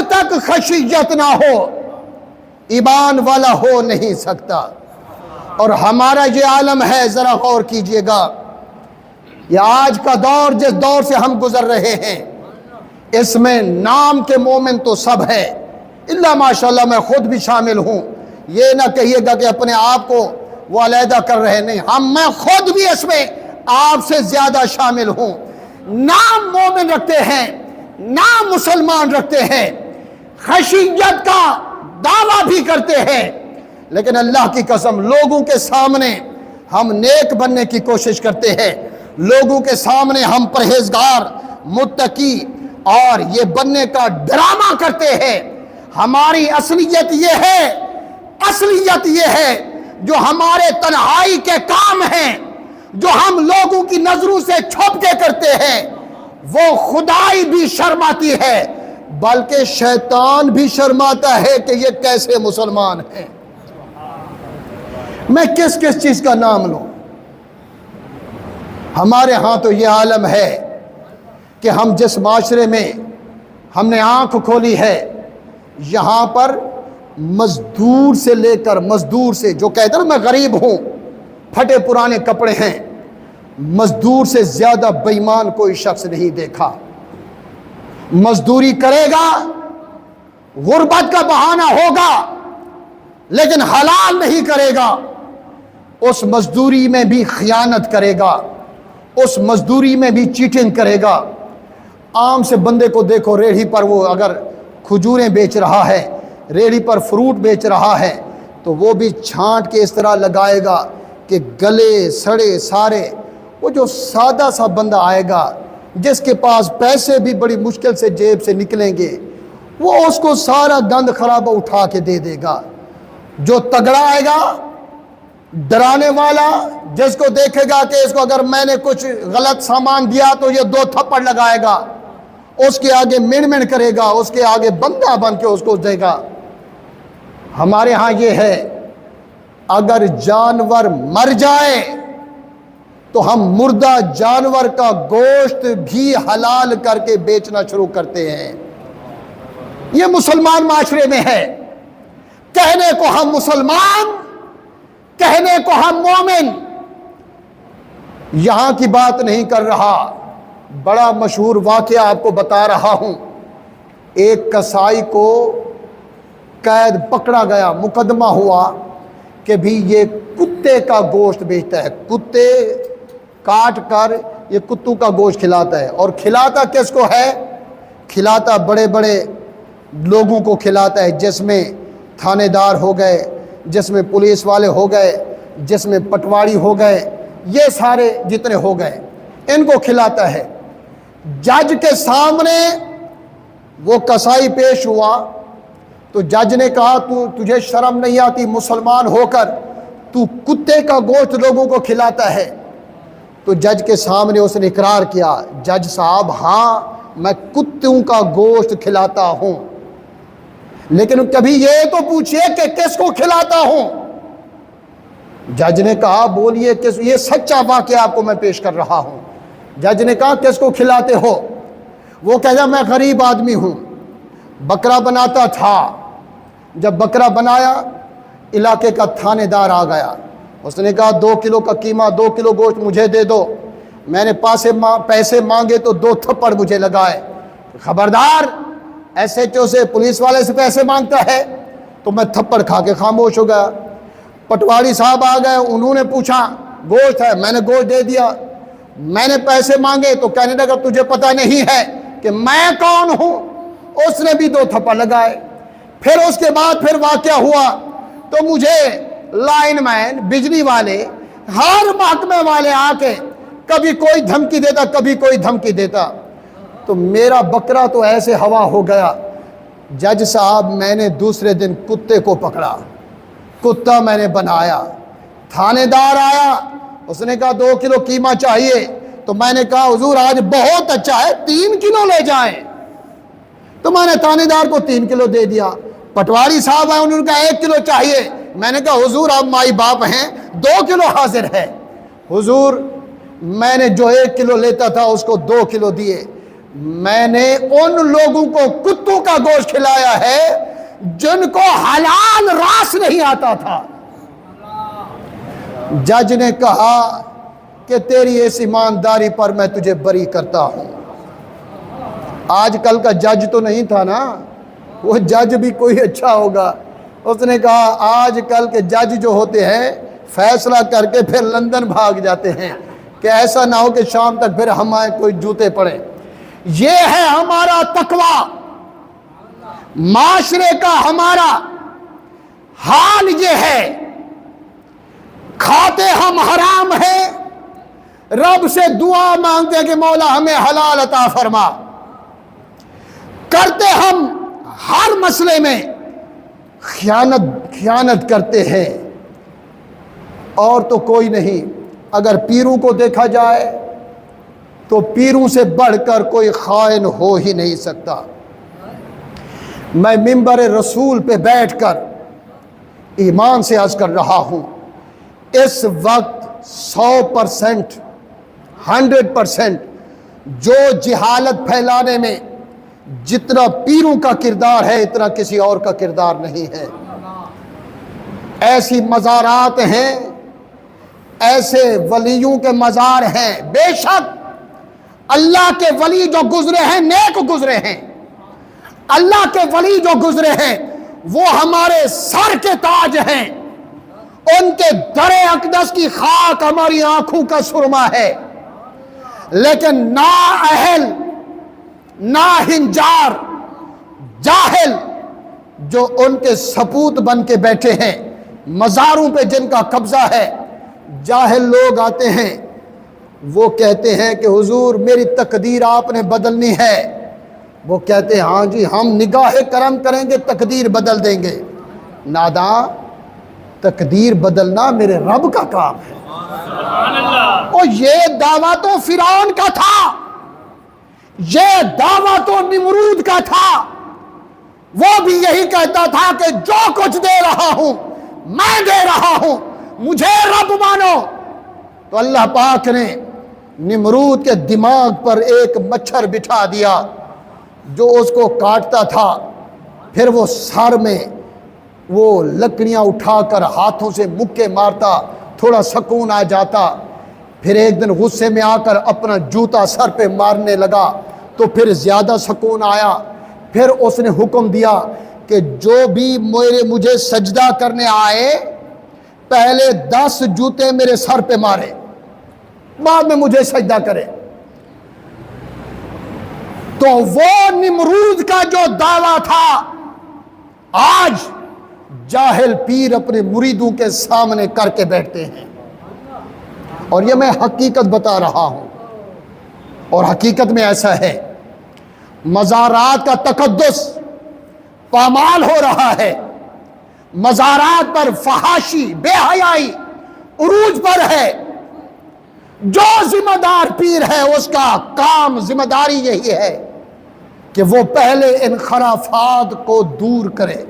تک خشیت نہ ہو ایمان والا ہو نہیں سکتا۔ اور ہمارا یہ عالم ہے، ذرا غور کیجئے گا، یہ آج کا دور جس دور سے ہم گزر رہے ہیں، اس میں نام کے مومن تو سب ہے، اللہ ماشاءاللہ میں خود بھی شامل ہوں۔ یہ نہ کہیے گا کہ اپنے آپ کو وہ علیحدہ کر رہے، نہیں، میں خود بھی اس میں آپ سے زیادہ شامل ہوں۔ نام مومن رکھتے ہیں، نام مسلمان رکھتے ہیں، خشیت کا دعویٰ بھی کرتے ہیں، لیکن اللہ کی قسم لوگوں کے سامنے ہم نیک بننے کی کوشش کرتے ہیں، لوگوں کے سامنے ہم پرہیزگار، متقی اور یہ بننے کا ڈرامہ کرتے ہیں۔ ہماری اصلیت یہ ہے جو ہمارے تنہائی کے کام ہیں، جو ہم لوگوں کی نظروں سے چھپ کے کرتے ہیں، وہ خدائی بھی شرماتی ہے، بلکہ شیطان بھی شرماتا ہے کہ یہ کیسے مسلمان ہیں۔ میں کس چیز کا نام لوں؟ ہمارے ہاں تو یہ عالم ہے کہ ہم جس معاشرے میں ہم نے آنکھ کھولی ہے، یہاں پر مزدور سے لے کر مزدور سے، جو کہتے ہیں میں غریب ہوں، پھٹے پرانے کپڑے ہیں، مزدور سے زیادہ بے ایمان کوئی شخص نہیں دیکھا۔ مزدوری کرے گا، غربت کا بہانہ ہوگا، لیکن حلال نہیں کرے گا، اس مزدوری میں بھی خیانت کرے گا، اس مزدوری میں بھی چیٹنگ کرے گا۔ عام سے بندے کو دیکھو، ریڑھی پر وہ اگر کھجوریں بیچ رہا ہے، ریڑھی پر فروٹ بیچ رہا ہے، تو وہ بھی چھانٹ کے اس طرح لگائے گا کہ گلے سڑے سارے۔ وہ جو سادہ سا بندہ آئے گا، جس کے پاس پیسے بھی بڑی مشکل سے جیب سے نکلیں گے، وہ اس کو سارا گند خرابہ اٹھا کے دے دے گا۔ جو تگڑا آئے گا، ڈرانے والا، جس کو دیکھے گا کہ اس کو اگر میں نے کچھ غلط سامان دیا تو یہ 2 تھپڑ لگائے گا، اس کے آگے مڑ کرے گا، اس کے آگے بندہ بن کے اس کو دے گا۔ ہمارے ہاں یہ ہے، اگر جانور مر جائے تو ہم مردہ جانور کا گوشت بھی حلال کر کے بیچنا شروع کرتے ہیں۔ یہ مسلمان معاشرے میں ہے، کہنے کو ہم مسلمان، کہنے کو ہم مومن۔ یہاں کی بات نہیں کر رہا، بڑا مشہور واقعہ آپ کو بتا رہا ہوں۔ ایک کسائی کو قید پکڑا گیا، مقدمہ ہوا کہ بھی یہ کتے کا گوشت بیچتا ہے، کتے کاٹ کر یہ کتوں کا گوشت کھلاتا ہے، اور کھلاتا کس کو ہے؟ کھلاتا بڑے بڑے لوگوں کو کھلاتا ہے، جس میں تھانے دار ہو گئے، جس میں پولیس والے ہو گئے، جس میں پٹواری ہو گئے، یہ سارے جتنے ہو گئے ان کو کھلاتا ہے۔ جج کے سامنے وہ کسائی پیش ہوا تو جج نے کہا تجھے شرم نہیں آتی مسلمان ہو کر تو کتے کا گوشت لوگوں کو کھلاتا ہے؟ تو جج کے سامنے اس نے اقرار کیا، جج صاحب ہاں میں کتوں کا گوشت کھلاتا ہوں، لیکن کبھی یہ تو پوچھئے کہ کس کو کھلاتا ہوں؟ جج نے کہا بولیے کس، یہ سچا واقعہ آپ کو میں پیش کر رہا ہوں۔ جج نے کہا کس کو کھلاتے ہو؟ وہ کہتا میں غریب آدمی ہوں، بکرا بناتا تھا، جب بکرا بنایا علاقے کا تھانے دار آ گیا، اس نے کہا 2 کلو کا قیمہ، 2 کلو گوشت مجھے دے دو۔ میں نے پیسے مانگے تو 2 تھپڑ مجھے لگائے، خبردار ایس ایچ او سے، پولیس والے سے پیسے مانگتا ہے؟ تو میں تھپڑ کھا کے خاموش ہو گیا۔ پٹواری صاحب آ گئے، انہوں نے پوچھا گوشت ہے، میں نے گوشت دے دیا۔ میں نے پیسے مانگے تو کہنے لگا تجھے پتہ نہیں ہے کہ میں کون ہوں؟ اس نے بھی 2 تھپڑ لگائے۔ پھر اس کے بعد پھر واقعہ ہوا تو مجھے لائن مین، بجلی والے، ہر محکمے والے آ کے کبھی کوئی دھمکی دیتا، کبھی کوئی دھمکی دیتا، تو میرا بکرا تو ایسے ہوا ہو گیا۔ جج صاحب میں نے دوسرے دن کتے کو پکڑا، کتا میں نے بنایا، تھانے دار آیا، اس نے کہا 2 کلو قیمہ چاہیے، تو میں نے کہا حضور آج بہت اچھا ہے 3 کلو لے جائیں، تو میں نے تھانے دار کو 3 کلو دے دیا۔ پٹواری صاحب آئے، انہوں نے کہا 1 کلو چاہیے، میں نے کہا حضور آپ مائی باپ ہیں، 2 کلو حاضر ہے۔ حضور میں نے جو 1 کلو لیتا تھا اس کو 2 کلو دیے۔ میں نے ان لوگوں کو کتوں کا گوشت کھلایا ہے جن کو حلال راس نہیں آتا تھا۔ جج نے کہا کہ تیری اس ایمانداری پر میں تجھے بری کرتا ہوں۔ آج کل کا جج تو نہیں تھا نا، وہ جج بھی کوئی اچھا ہوگا۔ اس نے کہا آج کل کے جج جو ہوتے ہیں فیصلہ کر کے پھر لندن بھاگ جاتے ہیں کہ ایسا نہ ہو کہ شام تک پھر ہمارے کوئی جوتے پڑے۔ یہ ہے ہمارا تقوی، معاشرے کا ہمارا حال یہ ہے۔ کھاتے ہم حرام ہیں، رب سے دعا مانگتے ہیں کہ مولا ہمیں حلال عطا فرما۔ کرتے ہم ہر مسئلے میں خیانت کرتے ہیں، اور تو کوئی نہیں۔ اگر پیروں کو دیکھا جائے تو پیروں سے بڑھ کر کوئی خائن ہو ہی نہیں سکتا۔ میں منبر رسول پہ بیٹھ کر ایمان سے عرض کر رہا ہوں، اس وقت 100%، 100% جو جہالت پھیلانے میں جتنا پیروں کا کردار ہے اتنا کسی اور کا کردار نہیں ہے۔ ایسی مزارات ہیں، ایسے ولیوں کے مزار ہیں، بے شک اللہ کے ولی جو گزرے ہیں نیک گزرے ہیں، اللہ کے ولی جو گزرے ہیں وہ ہمارے سر کے تاج ہیں، ان کے در اقدس کی خاک ہماری آنکھوں کا سرما ہے۔ لیکن نااہل، ناہنجار، جاہل جو ان کے سپوت بن کے بیٹھے ہیں، مزاروں پہ جن کا قبضہ ہے، جاہل لوگ آتے ہیں، وہ کہتے ہیں کہ حضور میری تقدیر آپ نے بدلنی ہے۔ وہ کہتے ہیں ہاں جی ہم نگاہ کرم کریں گے تقدیر بدل دیں گے۔ ناداں، تقدیر بدلنا میرے رب کا کام ہے۔ اور یہ دعویٰ تو فرعون کا تھا، یہ دعویٰ تو نمرود کا تھا۔ وہ بھی یہی کہتا تھا کہ جو کچھ دے رہا ہوں میں دے رہا ہوں، مجھے رب مانو۔ تو اللہ پاک نے نمرود کے دماغ پر ایک مچھر بٹھا دیا جو اس کو کاٹتا تھا، پھر وہ سر میں وہ لکڑیاں اٹھا کر ہاتھوں سے مکے مارتا، تھوڑا سکون آ جاتا۔ پھر ایک دن غصے میں آ کر اپنا جوتا سر پہ مارنے لگا تو پھر زیادہ سکون آیا۔ پھر اس نے حکم دیا کہ جو بھی مجھے سجدہ کرنے آئے پہلے 10 جوتے میرے سر پہ مارے، بعد میں مجھے سجدہ کرے۔ تو وہ نمرود کا جو دعویٰ تھا آج جاہل پیر اپنے مریدوں کے سامنے کر کے بیٹھتے ہیں۔ اور یہ میں حقیقت بتا رہا ہوں، اور حقیقت میں ایسا ہے۔ مزارات کا تقدس پامال ہو رہا ہے، مزارات پر فحاشی، بے حیائی عروج پر ہے۔ جو ذمہ دار پیر ہے اس کا کام، ذمہ داری یہی ہے کہ وہ پہلے ان خرافات کو دور کرے۔